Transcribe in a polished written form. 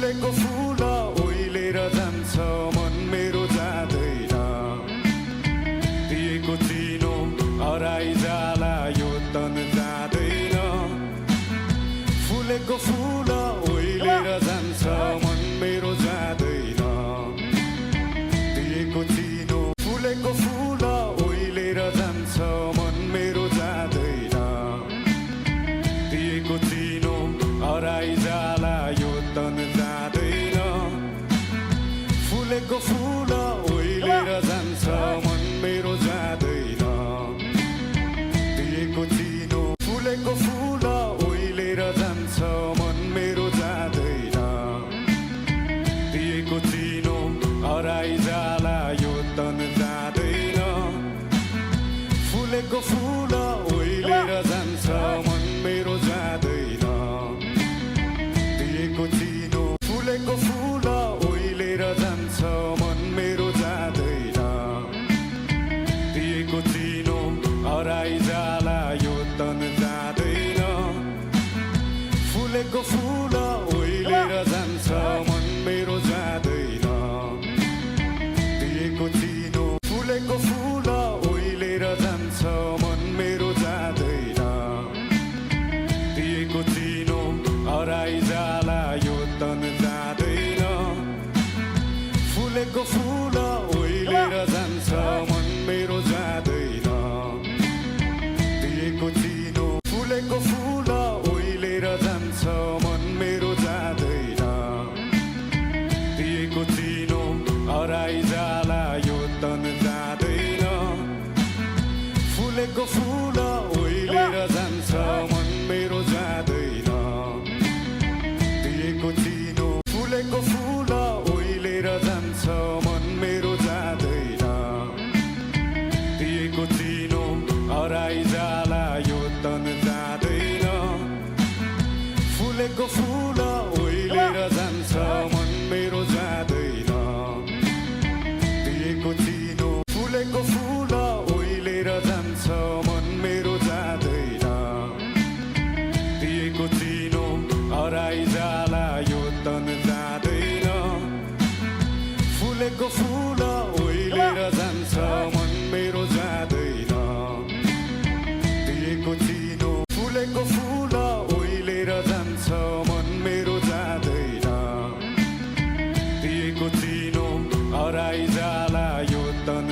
फुलेको फुल ओइलेर जान्छ मन मेरो जाँदैन, दिएको चिनो हराइ जाला यो तन जाँदैन। फुलेको फुल ओइलेर जान्छ मन मेरो जाँदैन, दिएको चिनो फुलेको फुल ओइलेर जान्छ मन मेरो जाँदैन, दिएको चिनो हराइ जाला यो तन जाँदैन। फुलेको फुल ओइलेर जान्छ मन मेरो जाँदैन, दिएको चिनो फुलेको फुल ओइलेर जान्छ मन मेरो जाँदैन, दिएको चिनो हराइ जाला यो तन जाँदैन। फुलेको फुल ओइलेर जान्छ मन मेरो जाँदैन, दिएको चिनो फुलेको फुल ओइलेर जान्छ मन मेरो जाँदैन, दिएको चिनो हराइ जाला यो तन जाँदैन। फुलेको फुल ओइलेर जान्छ मन मेरो जाँदैन, दिएको चिनो फुलेको फुल ओइलेर जान्छ मन मेरो जाँदैन, दिएको चिनो हराइ जाला यो तन जाँदैन। फुलेको फुल ओइलेर जान्छ मन मेरो जाँदैन, दिएको चिनो फुलेको फुल ओइलेर जान्छ मन मेरो जाँदैन, दिएको चिनो हराइ जाला यो तन जाँदैन। फुलेको फुल ओइलेर जान्छ मन मेरो जाँदैन, दिएको चिनो फुलेको फुल ओइलेर जान्छ मन मेरो जाँदैन, दिएको चिनो हराइ जाला यो तन जाँदैन। फुलेको फुल ओइलेर जान्छ मन मेरो जाँदैन, दिएको चिनो फुलेको फुल ओइलेर जान्छ मन मेरो जाँदैन, दिएको चिनो हराइ जाला यो तन जाँदैन। फुलेको फुल ओइलेर जान्छ मन मेरो जाँदैन, दिएको चिनो फुलेको फुल ओइलेर जान्छ मन मेरो जाँदैन, दिएको चिनो हराइ जाला यो तन